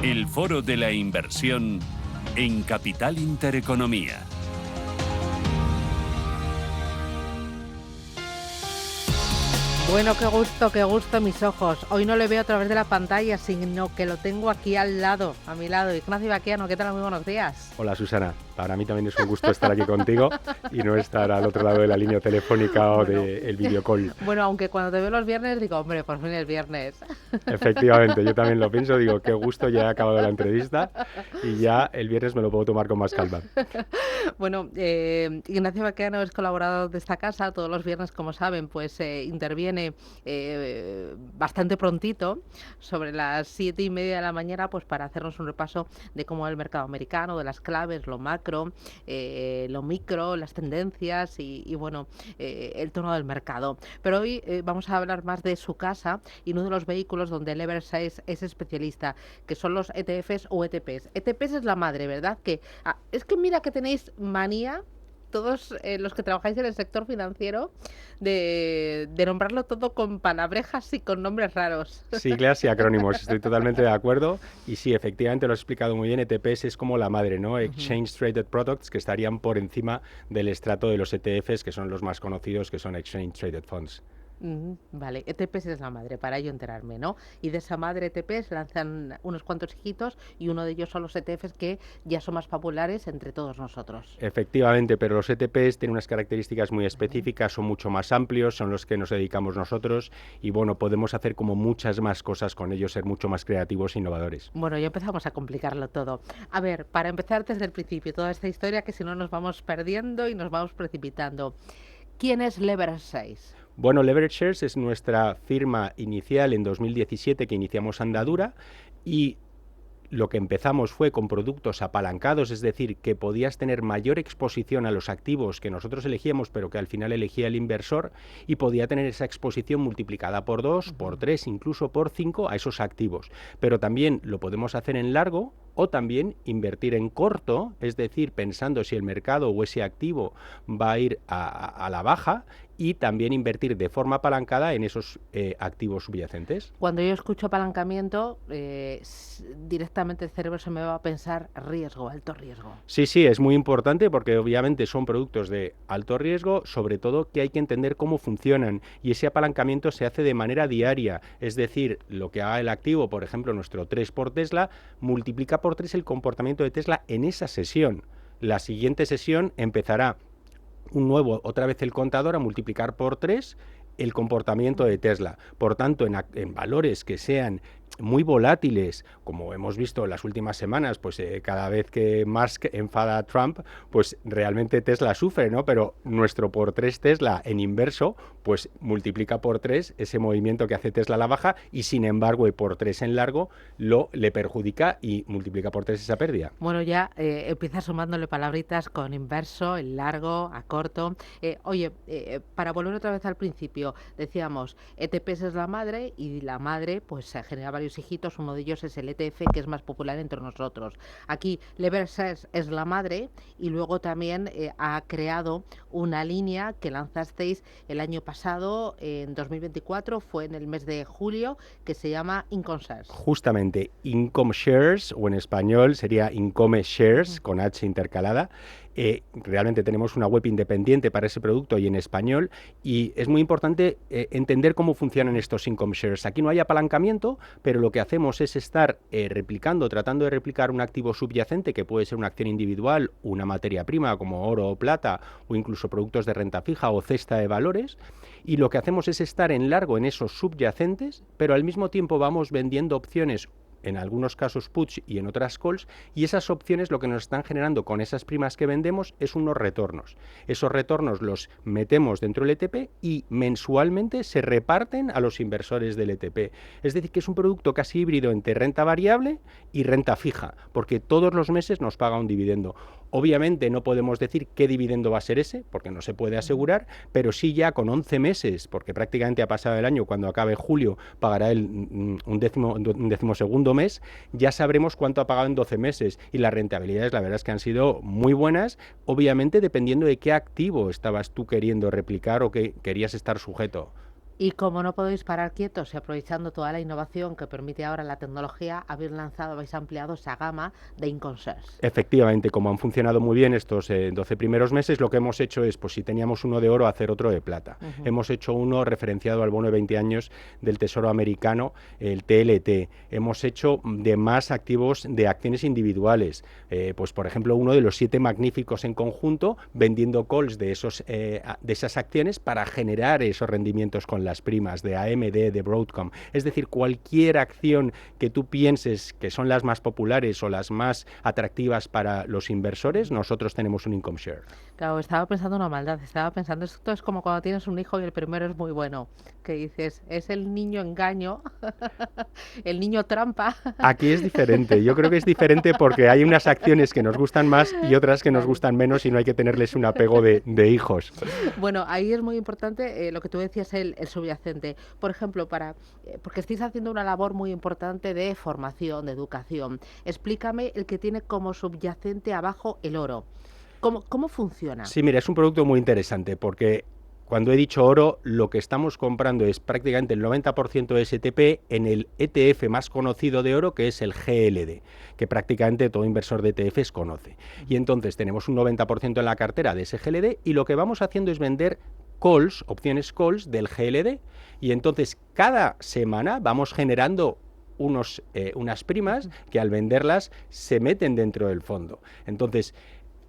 El Foro de la Inversión en Capital Intereconomía. Bueno, qué gusto mis ojos. Hoy no le veo a través de la pantalla, sino que lo tengo aquí al lado, a mi lado. Ignacio Baqueano, ¿qué tal? Muy buenos días. Hola Susana, para mí también es un gusto estar aquí contigo y no estar al otro lado de la línea telefónica o del videocall. Bueno, aunque cuando te veo los viernes digo, hombre, por fin es viernes. Efectivamente, yo también lo pienso, digo, qué gusto, ya he acabado la entrevista y ya el viernes me lo puedo tomar con más calma. Bueno, Ignacio Baqueano es colaborador de esta casa, todos los viernes, como saben, pues interviene bastante prontito, sobre las 7:30 de la mañana, pues para hacernos un repaso de cómo va el mercado americano, de las claves, lo macro, lo micro, las tendencias y bueno, el tono del mercado. Pero hoy vamos a hablar más de su casa y uno de los vehículos donde el Evershare es especialista, que son los ETFs o ETPs. ETPs es la madre, ¿verdad? Es que mira que tenéis manía, todos los que trabajáis en el sector financiero, de nombrarlo todo con palabrejas y con nombres raros. Siglas y acrónimos, estoy totalmente de acuerdo y sí, efectivamente lo has explicado muy bien, ETPs es como la madre, ¿no? Exchange Traded Products, que estarían por encima del estrato de los ETFs, que son los más conocidos, que son Exchange Traded Funds. Vale, ETPs es la madre, para ello enterarme, ¿no? Y de esa madre ETPs lanzan unos cuantos hijitos y uno de ellos son los ETFs que ya son más populares entre todos nosotros. Efectivamente, pero los ETPs tienen unas características muy específicas, son mucho más amplios, son los que nos dedicamos nosotros y bueno, podemos hacer como muchas más cosas con ellos, ser mucho más creativos e innovadores. Bueno, ya empezamos a complicarlo todo. A ver, para empezar desde el principio, toda esta historia, que si no nos vamos perdiendo y nos vamos precipitando. ¿Quién es Evershare? Bueno, Evershare es nuestra firma inicial en 2017 que iniciamos andadura y lo que empezamos fue con productos apalancados, es decir, que podías tener mayor exposición a los activos que nosotros elegíamos, pero que al final elegía el inversor y podía tener esa exposición multiplicada por 2, por 3, incluso por 5 a esos activos. Pero también lo podemos hacer en largo o también invertir en corto, es decir, pensando si el mercado o ese activo va a ir a la baja y también invertir de forma apalancada en esos activos subyacentes. Cuando yo escucho apalancamiento, directamente el cerebro se me va a pensar riesgo, alto riesgo. Sí, es muy importante porque obviamente son productos de alto riesgo, sobre todo que hay que entender cómo funcionan y ese apalancamiento se hace de manera diaria, es decir, lo que haga el activo, por ejemplo, nuestro 3 por Tesla, multiplica por 3 el comportamiento de Tesla en esa sesión. La siguiente sesión empezará otra vez el contador a multiplicar por 3 el comportamiento de Tesla. Por tanto, en valores que sean muy volátiles, como hemos visto en las últimas semanas, pues cada vez que Musk enfada a Trump, pues realmente Tesla sufre, ¿no? Pero nuestro por 3 Tesla en inverso, pues multiplica por 3 ese movimiento que hace Tesla a la baja y sin embargo el por 3 en largo le perjudica y multiplica por 3 esa pérdida. Bueno, ya empieza sumándole palabritas con inverso, en largo, a corto. Para volver otra vez al principio, decíamos, ETPs es la madre y la madre pues genera varios hijitos, uno de ellos es el ETF, que es más popular entre nosotros. Aquí Evershare es la madre y luego también ha creado una línea que lanzasteis el año pasado, en 2024, fue en el mes de julio, que se llama Income Shares. Justamente, Income Shares, o en español sería Income Shares, con H intercalada. Realmente tenemos una web independiente para ese producto y en español, y es muy importante entender cómo funcionan estos Income Shares. Aquí no hay apalancamiento, pero lo que hacemos es estar tratando de replicar un activo subyacente, que puede ser una acción individual, una materia prima como oro o plata, o incluso productos de renta fija o cesta de valores, y lo que hacemos es estar en largo en esos subyacentes, pero al mismo tiempo vamos vendiendo opciones, en algunos casos puts y en otras calls, y esas opciones lo que nos están generando con esas primas que vendemos es unos retornos. Esos retornos los metemos dentro del ETP y mensualmente se reparten a los inversores del ETP. Es decir, que es un producto casi híbrido entre renta variable y renta fija, porque todos los meses nos paga un dividendo. Obviamente no podemos decir qué dividendo va a ser ese, porque no se puede asegurar, pero sí ya con 11 meses, porque prácticamente ha pasado el año, cuando acabe julio pagará un decimosegundo mes, ya sabremos cuánto ha pagado en 12 meses. Y las rentabilidades, la verdad es que han sido muy buenas, obviamente dependiendo de qué activo estabas tú queriendo replicar o que querías estar sujeto. Y como no podéis parar quietos y aprovechando toda la innovación que permite ahora la tecnología, habéis ampliado esa gama de Income Shares. Efectivamente, como han funcionado muy bien estos 12 primeros meses, lo que hemos hecho es, pues si teníamos uno de oro, hacer otro de plata. Hemos hecho uno referenciado al bono de 20 años del Tesoro americano, el TLT. Hemos hecho de más activos de acciones individuales. Pues por ejemplo, uno de los 7 magníficos en conjunto, vendiendo calls de esas acciones para generar esos rendimientos con las primas de AMD, de Broadcom. Es decir, cualquier acción que tú pienses que son las más populares o las más atractivas para los inversores, nosotros tenemos un Income Share. Claro, estaba pensando una maldad, estaba pensando, esto es como cuando tienes un hijo y el primero es muy bueno, que dices, es el niño engaño, el niño trampa. Aquí es diferente, yo creo que es diferente porque hay unas acciones que nos gustan más y otras que nos gustan menos y no hay que tenerles un apego de hijos. Bueno, ahí es muy importante lo que tú decías, el subyacente. Por ejemplo, porque estáis haciendo una labor muy importante de formación, de educación. Explícame el que tiene como subyacente abajo el oro. ¿Cómo funciona? Sí, mira, es un producto muy interesante porque cuando he dicho oro, lo que estamos comprando es prácticamente el 90% de STP en el ETF más conocido de oro, que es el GLD, que prácticamente todo inversor de ETFs conoce. Y entonces tenemos un 90% en la cartera de ese GLD y lo que vamos haciendo es vender calls, opciones calls del GLD. Y entonces cada semana vamos generando unas primas que al venderlas se meten dentro del fondo. Entonces,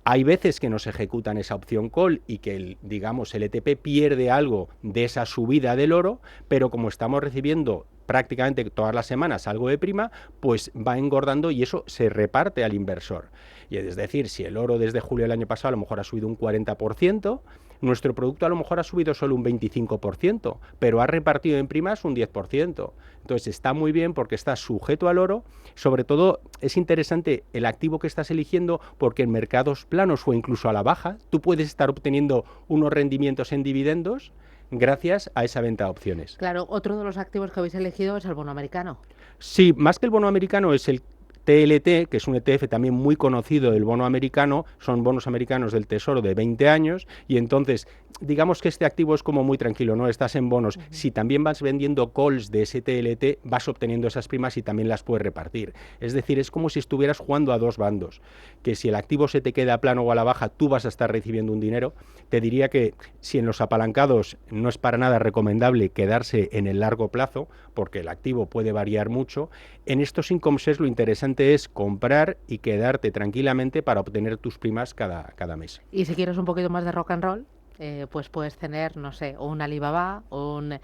hay veces que nos ejecutan esa opción call y que el ETP pierde algo de esa subida del oro, pero como estamos recibiendo prácticamente todas las semanas algo de prima, pues va engordando y eso se reparte al inversor. Y es decir, si el oro desde julio del año pasado a lo mejor ha subido un 40%, nuestro producto a lo mejor ha subido solo un 25%, pero ha repartido en primas un 10%. Entonces está muy bien porque está sujeto al oro. Sobre todo es interesante el activo que estás eligiendo porque en mercados planos o incluso a la baja tú puedes estar obteniendo unos rendimientos en dividendos gracias a esa venta de opciones. Claro, otro de los activos que habéis elegido es el bono americano. Sí, más que el bono americano es el TLT, que es un ETF también muy conocido del bono americano, son bonos americanos del Tesoro de 20 años, y entonces, digamos que este activo es como muy tranquilo, ¿no? Estás en bonos. Si también vas vendiendo calls de ese TLT, vas obteniendo esas primas y también las puedes repartir. Es decir, es como si estuvieras jugando a dos bandos, que si el activo se te queda plano o a la baja, tú vas a estar recibiendo un dinero. Te diría que si en los apalancados no es para nada recomendable quedarse en el largo plazo, porque el activo puede variar mucho, en estos income shares lo interesante es comprar y quedarte tranquilamente para obtener tus primas cada mes. Y si quieres un poquito más de rock and roll, pues puedes tener, no sé, un Alibaba, un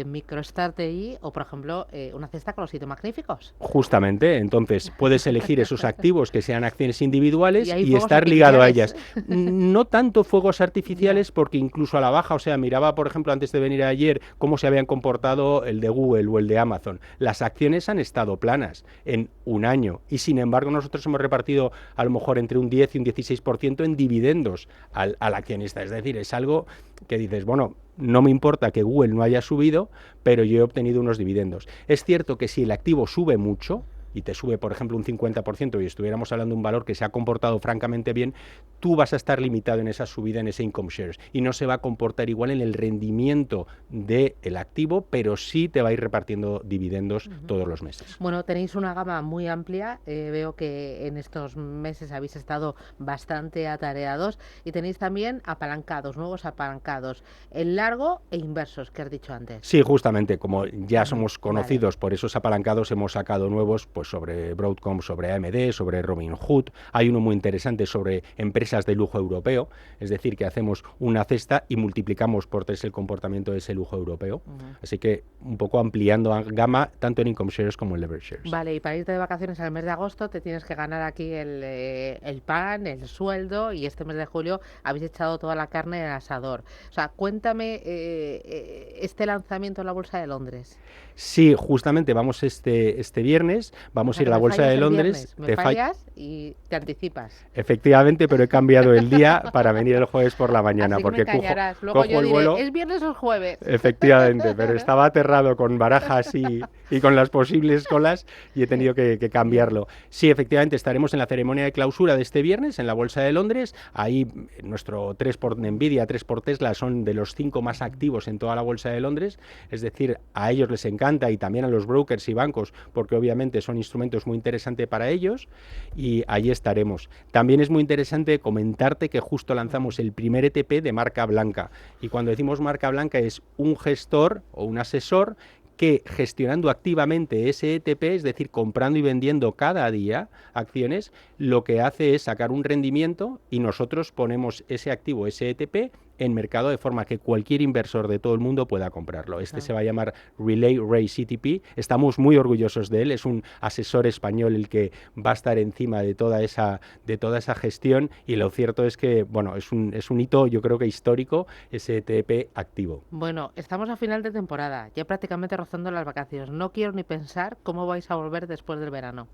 MicroStrategy o, por ejemplo, una cesta con los 7 magníficos. Justamente, entonces puedes elegir esos activos que sean acciones individuales y estar ligado a ellas. No tanto fuegos artificiales, porque incluso a la baja, o sea, miraba, por ejemplo, antes de venir ayer, cómo se habían comportado el de Google o el de Amazon. Las acciones han estado planas en un año y, sin embargo, nosotros hemos repartido a lo mejor entre un 10 y un 16% en dividendos al accionista. Es decir, es algo que dices, bueno, no me importa que Google no haya subido, pero yo he obtenido unos dividendos. Es cierto que si el activo sube mucho, y te sube, por ejemplo, un 50% y estuviéramos hablando de un valor que se ha comportado francamente bien, tú vas a estar limitado en esa subida, en ese income shares, y no se va a comportar igual en el rendimiento del activo, pero sí te va a ir repartiendo dividendos todos los meses. Bueno, tenéis una gama muy amplia, veo que en estos meses habéis estado bastante atareados y tenéis también apalancados, nuevos apalancados, en largo e inversos, que has dicho antes. Sí, justamente, como ya somos conocidos por esos apalancados, hemos sacado nuevos pues sobre Broadcom, sobre AMD, sobre Robinhood. Hay uno muy interesante sobre empresas de lujo europeo, es decir, que hacemos una cesta y multiplicamos por 3 el comportamiento de ese lujo europeo. Así que un poco ampliando gama tanto en income shares como en leverage shares. Vale, y para irte de vacaciones al mes de agosto te tienes que ganar aquí el pan, el sueldo, y este mes de julio habéis echado toda la carne en el asador. O sea, cuéntame este lanzamiento en la Bolsa de Londres. Sí, justamente vamos este viernes, vamos sea, a ir que a la me Bolsa fallas de el Londres. viernes, me fallas y te anticipas. Efectivamente, pero he cambiado el día para venir el jueves por la mañana, Así que me porque engañarás. Luego cojo yo el diré, vuelo. ¿es viernes o es jueves? Efectivamente, pero estaba aterrado con barajas y con las posibles colas y he tenido que cambiarlo. Sí, efectivamente, estaremos en la ceremonia de clausura de este viernes en la Bolsa de Londres. Ahí nuestro 3 por Nvidia, 3 por Tesla son de los 5 más activos en toda la Bolsa de Londres. Es decir, a ellos les encanta y también a los brokers y bancos, porque obviamente son instrumentos muy interesantes para ellos y allí estaremos. También es muy interesante comentarte que justo lanzamos el primer ETP de marca blanca. Y cuando decimos marca blanca es un gestor o un asesor que gestionando activamente ese ETP, es decir, comprando y vendiendo cada día acciones, lo que hace es sacar un rendimiento y nosotros ponemos ese activo, ese ETP, en mercado de forma que cualquier inversor de todo el mundo pueda comprarlo. Este se va a llamar Relay Race ETP. Estamos muy orgullosos de él. Es un asesor español el que va a estar encima de toda esa gestión y lo cierto es que, bueno, es un hito, yo creo que histórico, ese ETP activo. Bueno, estamos a final de temporada, ya prácticamente rozando las vacaciones. No quiero ni pensar cómo vais a volver después del verano.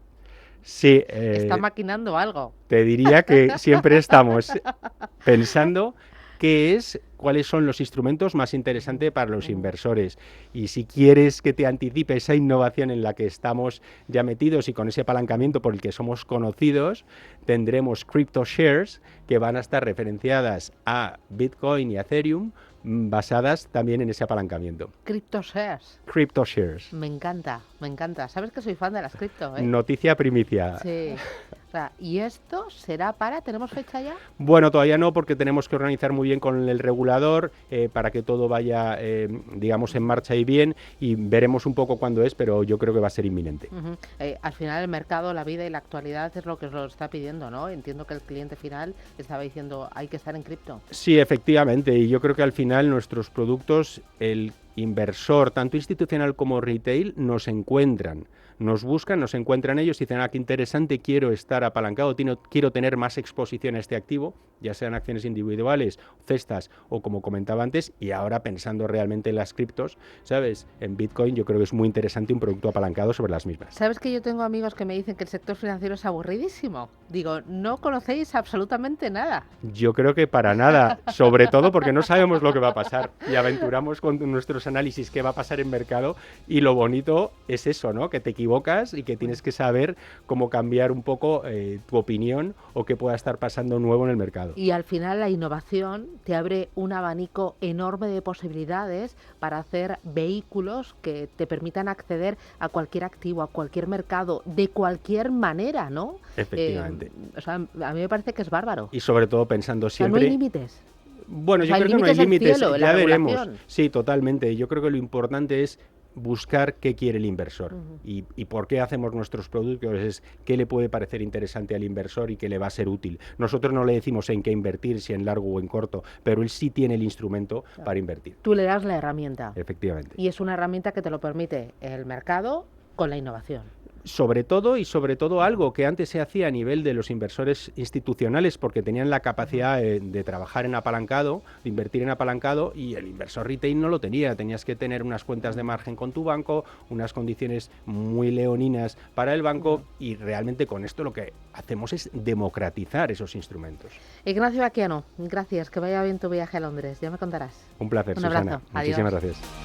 Sí, Está maquinando algo. te diría que siempre estamos pensando cuáles son los instrumentos más interesantes para los inversores. Y si quieres que te anticipe esa innovación en la que estamos ya metidos y con ese apalancamiento por el que somos conocidos, tendremos Crypto Shares que van a estar referenciadas a Bitcoin y a Ethereum, basadas también en ese apalancamiento. Crypto Shares. Crypto Shares. Me encanta, me encanta. Sabes que soy fan de las cripto, ¿eh? Noticia primicia. Sí. O sea, ¿y esto será para? ¿Tenemos fecha ya? Bueno, todavía no, porque tenemos que organizar muy bien con el regulador para que todo vaya, digamos, en marcha y bien, y veremos un poco cuándo es, pero yo creo que va a ser inminente. Al final el mercado, la vida y la actualidad es lo que os lo está pidiendo, ¿no? Entiendo que el cliente final estaba diciendo, hay que estar en cripto. Sí, efectivamente, y yo creo que al final nuestros productos, el inversor, tanto institucional como retail, nos encuentran. Nos buscan, nos encuentran ellos y dicen, qué interesante, quiero estar apalancado, quiero tener más exposición a este activo, ya sean acciones individuales, cestas o como comentaba antes, y ahora pensando realmente en las criptos, ¿sabes? En Bitcoin yo creo que es muy interesante un producto apalancado sobre las mismas. ¿Sabes que yo tengo amigos que me dicen que el sector financiero es aburridísimo? Digo, no conocéis absolutamente nada. Yo creo que para nada, sobre todo porque no sabemos lo que va a pasar y aventuramos con nuestros análisis qué va a pasar en mercado y lo bonito es eso, ¿no? Que te equivocas y que tienes que saber cómo cambiar un poco tu opinión o qué pueda estar pasando nuevo en el mercado. Y al final la innovación te abre un abanico enorme de posibilidades para hacer vehículos que te permitan acceder a cualquier activo, a cualquier mercado, de cualquier manera, ¿no? Efectivamente. O sea, a mí me parece que es bárbaro. Y sobre todo pensando siempre... O sea, no hay límites. Bueno, O yo sea, creo que no hay límites, cielo, ya veremos. regulación. Sí, totalmente. Yo creo que lo importante es buscar qué quiere el inversor y por qué hacemos nuestros productos, es qué le puede parecer interesante al inversor y qué le va a ser útil. Nosotros no le decimos en qué invertir, si en largo o en corto, pero él sí tiene el instrumento para invertir. Tú le das la herramienta. Efectivamente. Y es una herramienta que te lo permite el mercado con la innovación. Sobre todo algo que antes se hacía a nivel de los inversores institucionales porque tenían la capacidad de trabajar en apalancado, de invertir en apalancado, y el inversor retail no lo tenía. Tenías que tener unas cuentas de margen con tu banco, unas condiciones muy leoninas para el banco, y realmente con esto lo que hacemos es democratizar esos instrumentos. Ignacio Baquiano, gracias, que vaya bien tu viaje a Londres, ya me contarás. Un placer, Un Susana. abrazo. Muchísimas Adiós. gracias.